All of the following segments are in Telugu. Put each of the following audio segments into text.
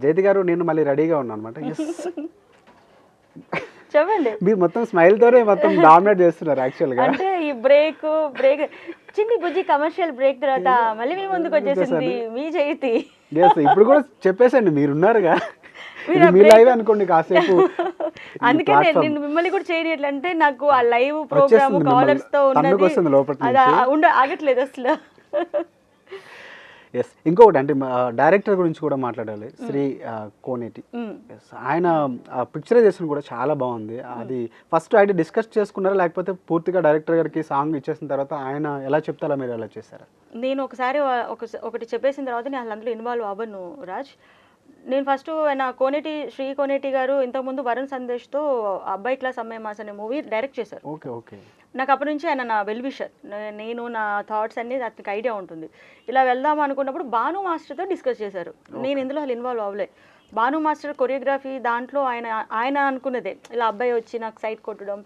జయతి గారు నేను మళ్ళీ రెడీగా ఉన్నాను అనమాట. చెప్పండి. మీరు మొత్తం స్మైల్ తోనే మొత్తం డామినేట్ చేస్తున్నారు యాక్చువల్గా. అంటే ఈ బ్రేక్ చిన్ని బుజ్జి కమర్షియల్ బ్రేక్ తర్వాత మళ్ళీ మీ ముందుకు వచ్చేసింది మీ జయతి. ఇప్పుడు కూడా చెప్పేసండి మీరున్నారుగా, మీ లైవ్ అనుకోండి కాసేపు. అందుకే నేను మిమ్మల్ని కూడా చేయట్లేదు, అంటే నాకు ఆ లైవ్ ప్రోగ్రామ్ కాలర్స్ తో ఉన్నది ఆగట్లేదు అసలు. ఎస్, ఇంకొకటి అంటే డైరెక్టర్ గురించి కూడా మాట్లాడాలి, శ్రీ కోనేటి. ఆయన పిక్చరైజేషన్ కూడా చాలా బాగుంది. అది ఫస్ట్ అయితే డిస్కస్ చేసుకున్నారా, లేకపోతే పూర్తిగా డైరెక్టర్ గారికి సాంగ్ ఇచ్చేసిన తర్వాత ఆయన ఎలా చెప్తారా మీరు ఎలా చేశారా? నేను ఒకసారి ఒకటి చెప్పేసిన తర్వాత నేను అందులో ఇన్వాల్వ్ అవ్వను రాజ్. నేను ఫస్ట్ ఆయన శ్రీ కోనేటి గారు ఇంతకుముందు వరుణ్ సందేశ్తో అబ్బాయి క్లాస్ అమ్మాయి మాస్ అనే మూవీ డైరెక్ట్ చేశారు. Okay okay. నాకు అప్పటి నుంచి ఆయన నా వెల్ విషర్, నేను నా థాట్స్ అన్ని అతనికి ఐడియా ఉంటుంది. ఇలా వెళ్దాం అనుకున్నప్పుడు భాను మాస్టర్తో డిస్కస్ చేశారు. నేను ఇందులో అసలు ఇన్వాల్వ్ అవ్వలే. భాను మాస్టర్ కొరియోగ్రఫీ దాంట్లో ఆయన అనుకున్నదే, ఇలా అబ్బాయి వచ్చి నాకు సైట్ కొట్టడం,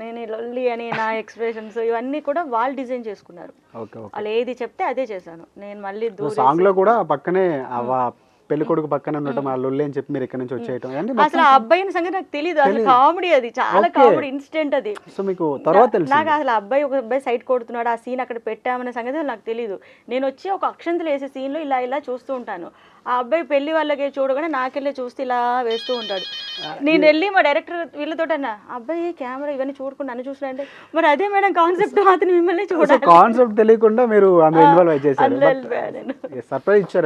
నేను లొల్లి అని నా ఎక్స్ప్రెషన్స్ ఇవన్నీ కూడా వాళ్ళు డిజైన్ చేసుకున్నారు. వాళ్ళు ఏది చెప్తే అదే చేశాను. నేను మళ్ళీ సాంగ్ లో కూడా పక్కనే పెళ్లి కొడుకు పక్కన ఉండటం, ఆ లొల్లి అని చెప్పి మీరు ఇక్కడ నుంచి వచ్చేయటం. అసలు ఆ అబ్బాయిని సంగతి నాకు తెలియదు, అసలు కామెడీ, అది చాలా కామెడీ ఇన్సిడెంట్ అది. సో మీకు తర్వాత నాకు అసలు ఒక అబ్బాయి సైట్ కొడుతున్నాడు, ఆ సీన్ అక్కడ పెట్టామనే సంగతి నాకు తెలియదు. నేను వచ్చి ఒక అక్షంతలు వేసే సీన్లో ఇలా చూస్తూ ఉంటాను. ఆ అబ్బాయి పెళ్లి వాళ్ళకి చూడగానే నాకెళ్ళి చూస్తే ఇలా వేస్తూ ఉంటాడు. నేను వెళ్ళి మా డైరెక్టర్ వీళ్ళతో అన్నా, అబ్బాయి కెమెరా ఇవన్నీ చూడకుండా నన్ను చూసినంటే, మరి అదే మేడం కాన్సెప్ట్, అతను మిమ్మల్ని చూడాలి. కాన్సెప్ట్ తెలియకుండా మీరు ఇన్వాల్వ్ అయ్యేసారు, సర్ప్రైజ్ ఇచ్చారు.